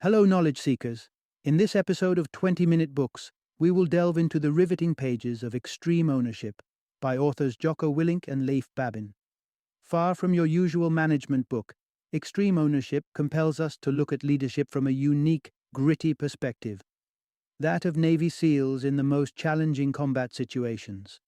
Hello, knowledge seekers. In this episode of 20-Minute Books, we will delve into the riveting pages of Extreme Ownership by authors Jocko Willink and Leif Babin. Far from your usual management book, Extreme Ownership compels us to look at leadership from a unique, gritty perspective, that of Navy SEALs in the most challenging combat situations.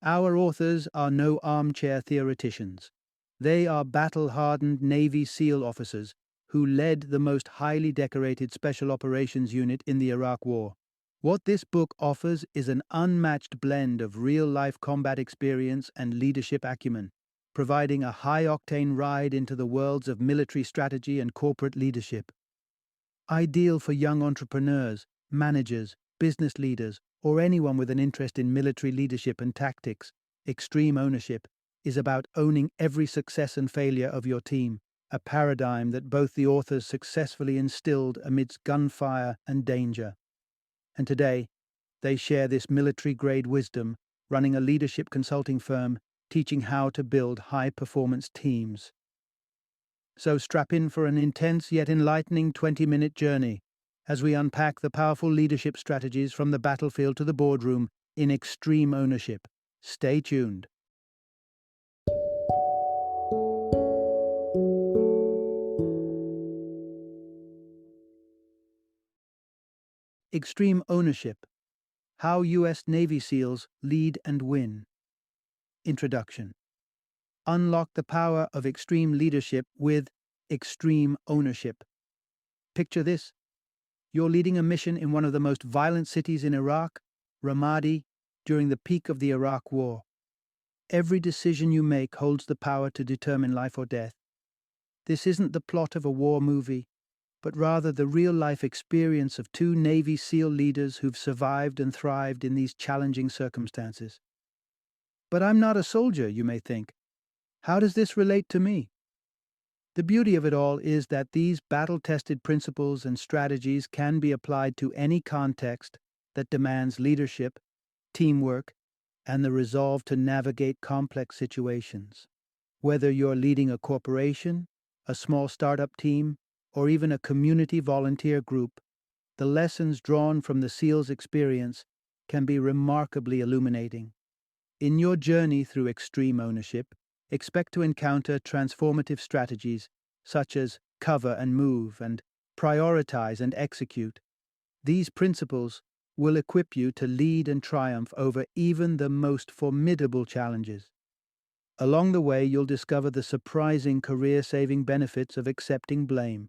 Our authors are no armchair theoreticians. They are battle-hardened Navy SEAL officers who led the most highly decorated Special Operations Unit in the Iraq War. What this book offers is an unmatched blend of real-life combat experience and leadership acumen, providing a high-octane ride into the worlds of military strategy and corporate leadership. Ideal for young entrepreneurs, managers, business leaders, or anyone with an interest in military leadership and tactics, Extreme Ownership is about owning every success and failure of your team, a paradigm that both the authors successfully instilled amidst gunfire and danger. And today, they share this military-grade wisdom, running a leadership consulting firm, teaching how to build high-performance teams. So strap in for an intense yet enlightening 20-minute journey as we unpack the powerful leadership strategies from the battlefield to the boardroom in Extreme Ownership. Stay tuned. Extreme Ownership: How U.S. Navy SEALs Lead and Win. Introduction. Unlock the power of extreme leadership with Extreme Ownership. Picture this. You're leading a mission in one of the most violent cities in Iraq, Ramadi, during the peak of the Iraq War. Every decision you make holds the power to determine life or death. This isn't the plot of a war movie, but rather the real-life experience of two Navy SEAL leaders who've survived and thrived in these challenging circumstances. But I'm not a soldier, you may think. How does this relate to me? The beauty of it all is that these battle-tested principles and strategies can be applied to any context that demands leadership, teamwork, and the resolve to navigate complex situations. Whether you're leading a corporation, a small startup team, or even a community volunteer group, the lessons drawn from the SEALs' experience can be remarkably illuminating. In your journey through Extreme Ownership, expect to encounter transformative strategies such as cover and move and prioritize and execute. These principles will equip you to lead and triumph over even the most formidable challenges. Along the way, you'll discover the surprising career-saving benefits of accepting blame,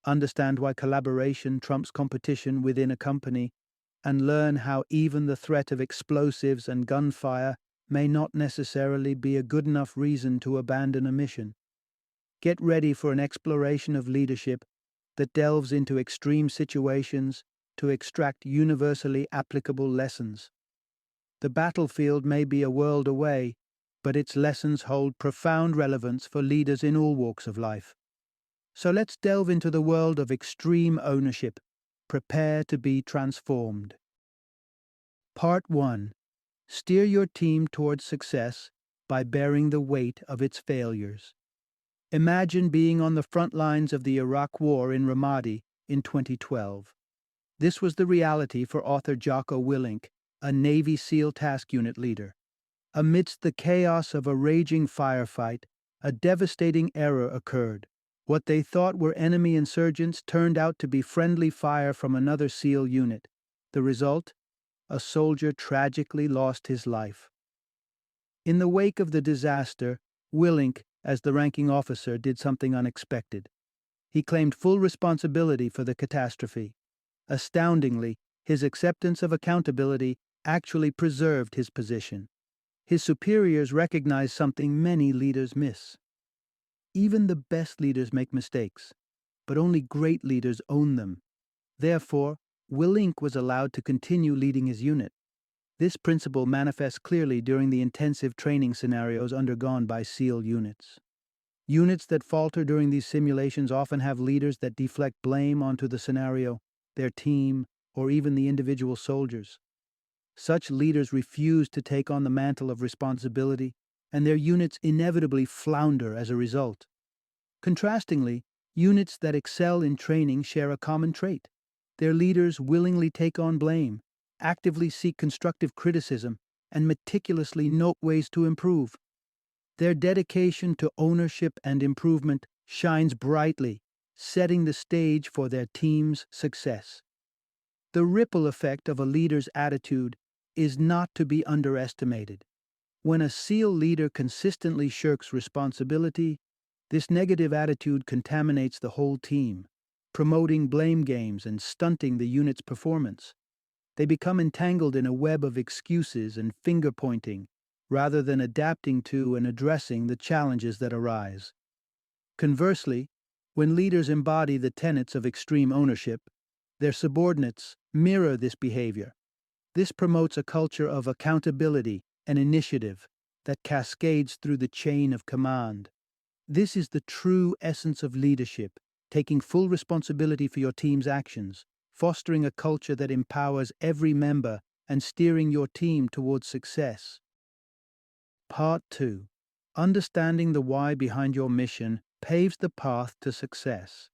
understand why collaboration trumps competition within a company, and learn how even the threat of explosives and gunfire may not necessarily be a good enough reason to abandon a mission. Get ready for an exploration of leadership that delves into extreme situations to extract universally applicable lessons. The battlefield may be a world away, but its lessons hold profound relevance for leaders in all walks of life. So let's delve into the world of Extreme Ownership. Prepare to be transformed. Part 1. Steer your team towards success by bearing the weight of its failures. Imagine being on the front lines of the Iraq War in Ramadi in 2012. This was the reality for author Jocko Willink, a Navy SEAL task unit leader. Amidst the chaos of a raging firefight, a devastating error occurred. What they thought were enemy insurgents turned out to be friendly fire from another SEAL unit. The result? A soldier tragically lost his life. In the wake of the disaster, Willink, as the ranking officer, did something unexpected. He claimed full responsibility for the catastrophe. Astoundingly, his acceptance of accountability actually preserved his position. His superiors recognized something many leaders miss. Even the best leaders make mistakes, but only great leaders own them. Therefore, Willink was allowed to continue leading his unit. This principle manifests clearly during the intensive training scenarios undergone by SEAL units. Units that falter during these simulations often have leaders that deflect blame onto the scenario, their team, or even the individual soldiers. Such leaders refuse to take on the mantle of responsibility, and their units inevitably flounder as a result. Contrastingly, Units that excel in training share a common trait. Their leaders willingly take on blame, actively seek constructive criticism, and meticulously note ways to improve. Their dedication to ownership and improvement shines brightly, setting the stage for their team's success. The ripple effect of a leader's attitude is not to be underestimated. When a SEAL leader consistently shirks responsibility, this negative attitude contaminates the whole team, promoting blame games and stunting the unit's performance. They become entangled in a web of excuses and finger pointing, rather than adapting to and addressing the challenges that arise. Conversely, when leaders embody the tenets of extreme ownership, their subordinates mirror this behavior. This promotes a culture of accountability and initiative that cascades through the chain of command. This is the true essence of leadership, taking full responsibility for your team's actions, fostering a culture that empowers every member and steering your team towards success. Part 2. Understanding the why behind your mission paves the path to success.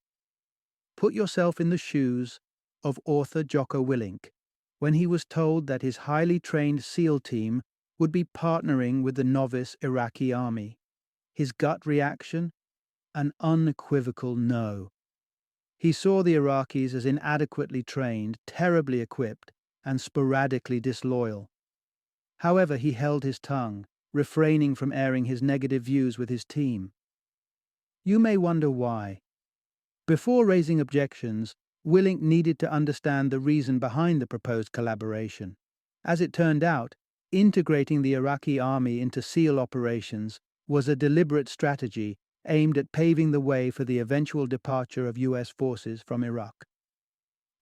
Put yourself in the shoes of author Jocko Willink when he was told that his highly trained SEAL team would be partnering with the novice Iraqi army. His gut reaction? An unequivocal no. He saw the Iraqis as inadequately trained, terribly equipped, and sporadically disloyal. However, he held his tongue, refraining from airing his negative views with his team. You may wonder why. Before raising objections, Willink needed to understand the reason behind the proposed collaboration. As it turned out, integrating the Iraqi army into SEAL operations was a deliberate strategy aimed at paving the way for the eventual departure of U.S. forces from Iraq.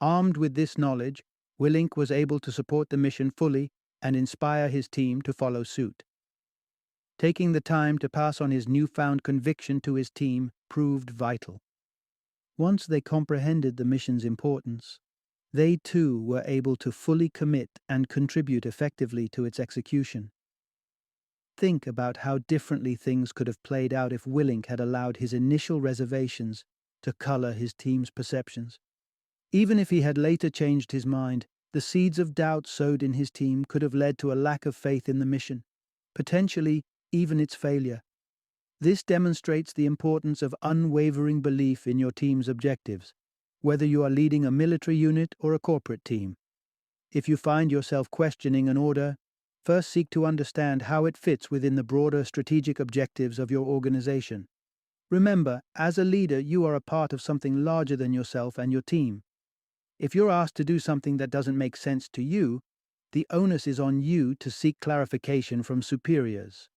Armed with this knowledge, Willink was able to support the mission fully and inspire his team to follow suit. Taking the time to pass on his newfound conviction to his team proved vital. Once they comprehended the mission's importance, they too were able to fully commit and contribute effectively to its execution. Think about how differently things could have played out if Willink had allowed his initial reservations to color his team's perceptions. Even if he had later changed his mind, the seeds of doubt sowed in his team could have led to a lack of faith in the mission, potentially even its failure. This demonstrates the importance of unwavering belief in your team's objectives, whether you are leading a military unit or a corporate team. If you find yourself questioning an order, first seek to understand how it fits within the broader strategic objectives of your organization. Remember, as a leader, you are a part of something larger than yourself and your team. If you're asked to do something that doesn't make sense to you, the onus is on you to seek clarification from superiors.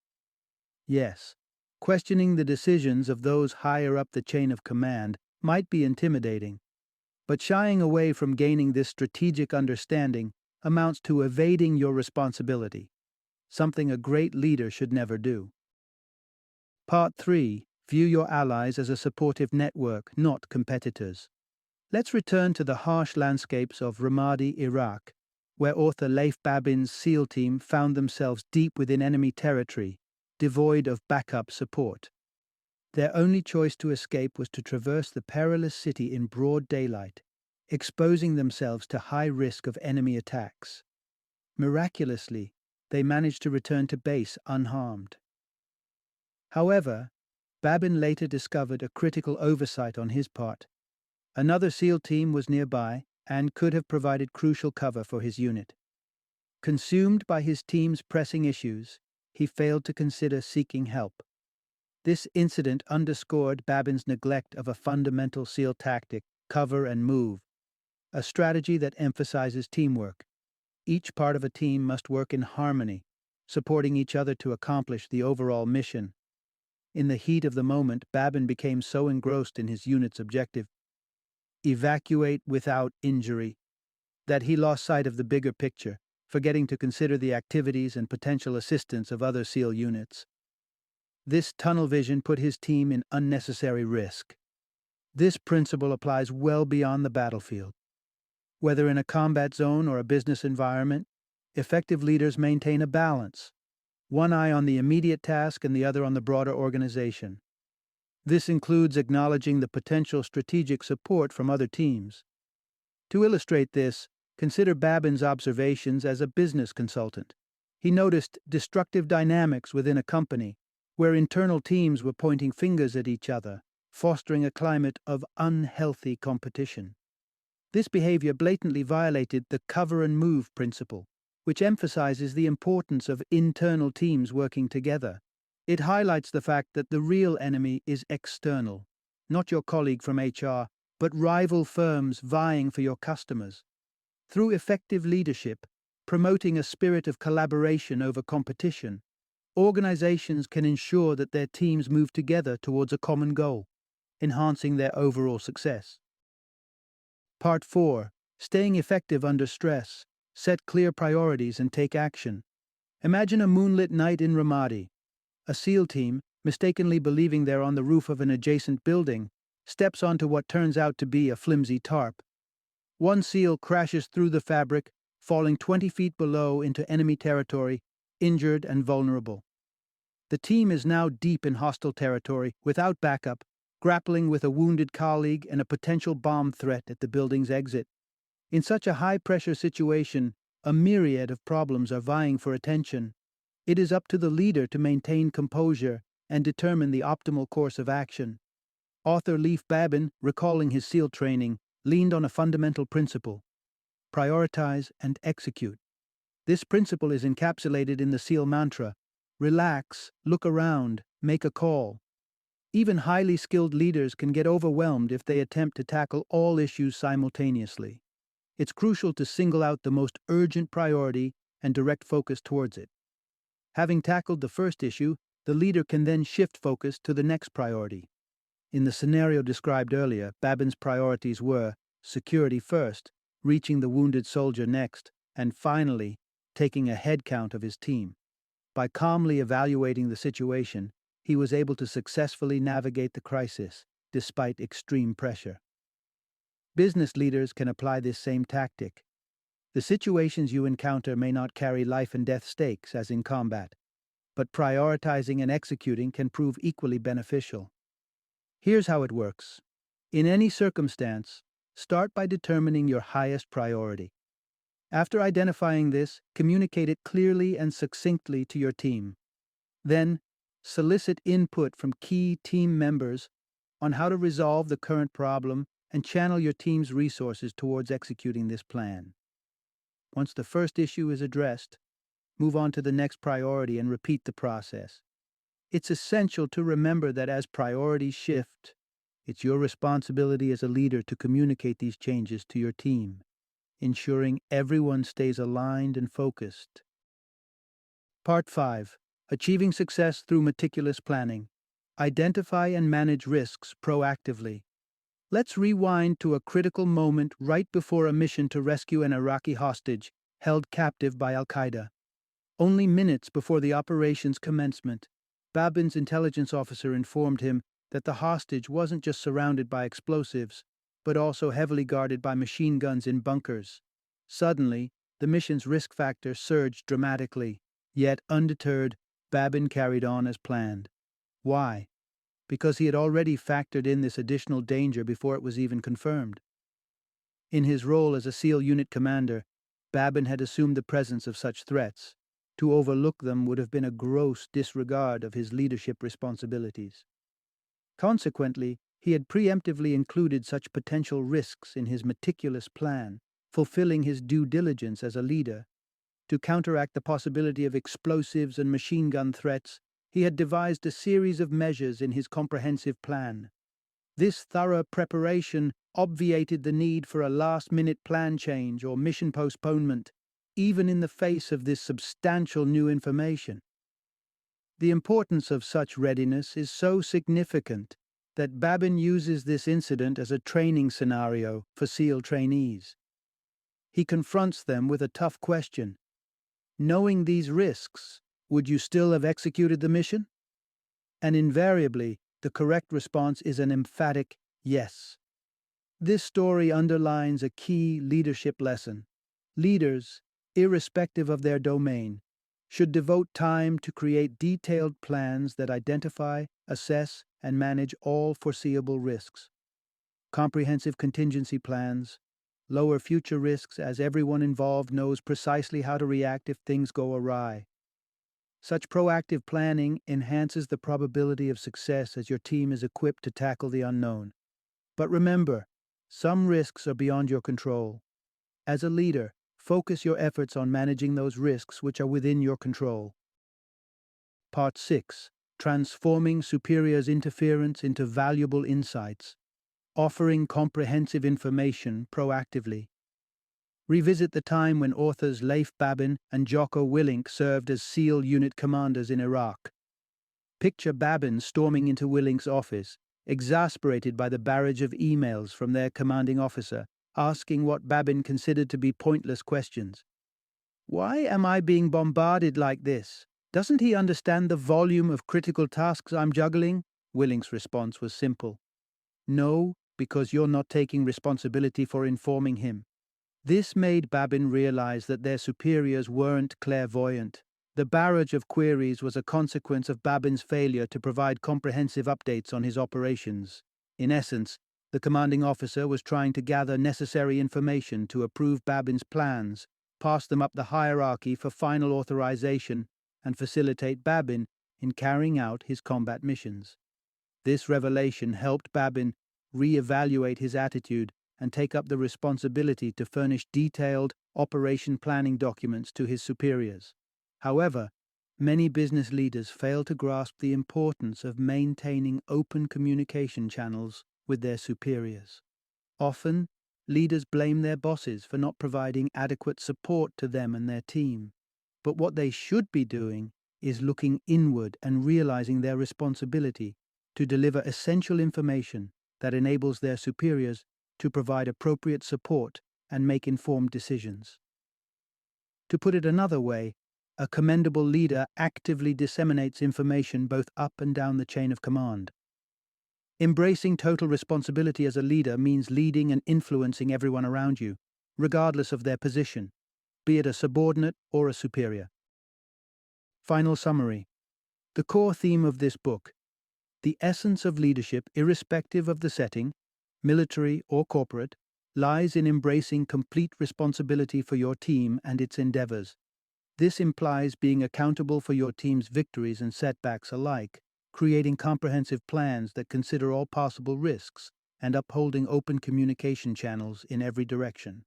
Yes, questioning the decisions of those higher up the chain of command might be intimidating, but shying away from gaining this strategic understanding amounts to evading your responsibility, something a great leader should never do. Part 3. View your allies as a supportive network, not competitors. Let's return to the harsh landscapes of Ramadi, Iraq, where author Leif Babin's SEAL team found themselves deep within enemy territory, devoid of backup support. Their only choice to escape was to traverse the perilous city in broad daylight, exposing themselves to high risk of enemy attacks. Miraculously, they managed to return to base unharmed. However, Babin later discovered a critical oversight on his part. Another SEAL team was nearby and could have provided crucial cover for his unit. Consumed by his team's pressing issues, he failed to consider seeking help. This incident underscored Babin's neglect of a fundamental SEAL tactic, cover and move, a strategy that emphasizes teamwork. Each part of a team must work in harmony, supporting each other to accomplish the overall mission. In the heat of the moment, Babin became so engrossed in his unit's objective, evacuate without injury, that he lost sight of the bigger picture, forgetting to consider the activities and potential assistance of other SEAL units. This tunnel vision put his team in unnecessary risk. This principle applies well beyond the battlefield. Whether in a combat zone or a business environment, effective leaders maintain a balance, one eye on the immediate task and the other on the broader organization. This includes acknowledging the potential strategic support from other teams. To illustrate this, consider Babin's observations as a business consultant. He noticed destructive dynamics within a company, where internal teams were pointing fingers at each other, fostering a climate of unhealthy competition. This behavior blatantly violated the cover and move principle, which emphasizes the importance of internal teams working together. It highlights the fact that the real enemy is external, not your colleague from HR, but rival firms vying for your customers. Through effective leadership, promoting a spirit of collaboration over competition, organizations can ensure that their teams move together towards a common goal, enhancing their overall success. Part 4. Staying effective under stress. Set clear priorities and take action. Imagine a moonlit night in Ramadi. A SEAL team, mistakenly believing they're on the roof of an adjacent building, steps onto what turns out to be a flimsy tarp. One SEAL crashes through the fabric, falling 20 feet below into enemy territory, injured and vulnerable. The team is now deep in hostile territory, without backup, grappling with a wounded colleague and a potential bomb threat at the building's exit. In such a high-pressure situation, a myriad of problems are vying for attention. It is up to the leader to maintain composure and determine the optimal course of action. Author Leif Babin, recalling his SEAL training, leaned on a fundamental principle: prioritize and execute. This principle is encapsulated in the SEAL mantra: relax, look around, make a call. Even highly skilled leaders can get overwhelmed if they attempt to tackle all issues simultaneously. It's crucial to single out the most urgent priority and direct focus towards it. Having tackled the first issue, the leader can then shift focus to the next priority. In the scenario described earlier, Babin's priorities were security first, reaching the wounded soldier next, and finally, taking a head count of his team. By calmly evaluating the situation, he was able to successfully navigate the crisis, despite extreme pressure. Business leaders can apply this same tactic. The situations you encounter may not carry life and death stakes, as in combat, but prioritizing and executing can prove equally beneficial. Here's how it works. In any circumstance, start by determining your highest priority. After identifying this, communicate it clearly and succinctly to your team. Then, solicit input from key team members on how to resolve the current problem and channel your team's resources towards executing this plan. Once the first issue is addressed, move on to the next priority and repeat the process. It's essential to remember that as priorities shift, it's your responsibility as a leader to communicate these changes to your team, ensuring everyone stays aligned and focused. Part 5. Achieving success through meticulous planning. Identify and manage risks proactively. Let's rewind to a critical moment right before a mission to rescue an Iraqi hostage held captive by al-Qaeda. Only minutes before the operation's commencement, Babin's intelligence officer informed him that the hostage wasn't just surrounded by explosives, but also heavily guarded by machine guns in bunkers. Suddenly, the mission's risk factor surged dramatically, yet undeterred, Babin carried on as planned. Why? Because he had already factored in this additional danger before it was even confirmed. In his role as a SEAL unit commander, Babin had assumed the presence of such threats. To overlook them would have been a gross disregard of his leadership responsibilities. Consequently, he had preemptively included such potential risks in his meticulous plan, fulfilling his due diligence as a leader. To counteract the possibility of explosives and machine gun threats, he had devised a series of measures in his comprehensive plan. This thorough preparation obviated the need for a last-minute plan change or mission postponement, even in the face of this substantial new information. The importance of such readiness is so significant that Babin uses this incident as a training scenario for SEAL trainees. He confronts them with a tough question. Knowing these risks, would you still have executed the mission? And invariably, the correct response is an emphatic yes. This story underlines a key leadership lesson. Leaders, irrespective of their domain, should devote time to create detailed plans that identify, assess, and manage all foreseeable risks. Comprehensive contingency plans lower future risks as everyone involved knows precisely how to react if things go awry. Such proactive planning enhances the probability of success as your team is equipped to tackle the unknown. But remember, some risks are beyond your control. As a leader, focus your efforts on managing those risks which are within your control. Part 6. Transforming superiors' interference into valuable insights. Offering comprehensive information proactively. Revisit the time when authors Leif, Babin, and Jocko Willink served as SEAL unit commanders in Iraq. Picture Babin storming into Willink's office, exasperated by the barrage of emails from their commanding officer, asking what Babin considered to be pointless questions. "Why am I being bombarded like this? Doesn't he understand the volume of critical tasks I'm juggling?" Willink's response was simple. "No, because you're not taking responsibility for informing him." This made Babin realize that their superiors weren't clairvoyant. The barrage of queries was a consequence of Babin's failure to provide comprehensive updates on his operations. In essence, the commanding officer was trying to gather necessary information to approve Babin's plans, pass them up the hierarchy for final authorization, and facilitate Babin in carrying out his combat missions. This revelation helped Babin re-evaluate his attitude and take up the responsibility to furnish detailed operation planning documents to his superiors. However, many business leaders fail to grasp the importance of maintaining open communication channels with their superiors. Often, leaders blame their bosses for not providing adequate support to them and their team. But what they should be doing is looking inward and realizing their responsibility to deliver essential information that enables their superiors to provide appropriate support and make informed decisions. To put it another way, a commendable leader actively disseminates information both up and down the chain of command. Embracing total responsibility as a leader means leading and influencing everyone around you, regardless of their position, be it a subordinate or a superior. Final summary. The core theme of this book: the essence of leadership, irrespective of the setting, military or corporate, lies in embracing complete responsibility for your team and its endeavors. This implies being accountable for your team's victories and setbacks alike, creating comprehensive plans that consider all possible risks, and upholding open communication channels in every direction.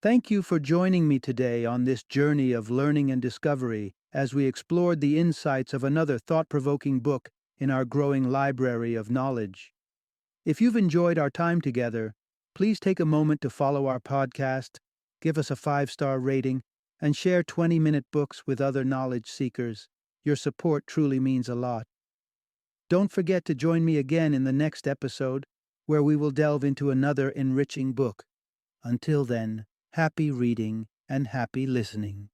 Thank you for joining me today on this journey of learning and discovery as we explored the insights of another thought-provoking book in our growing library of knowledge. If you've enjoyed our time together, please take a moment to follow our podcast, give us a 5-star rating, and share 20-minute books with other knowledge seekers. Your support truly means a lot. Don't forget to join me again in the next episode, where we will delve into another enriching book. Until then, happy reading and happy listening.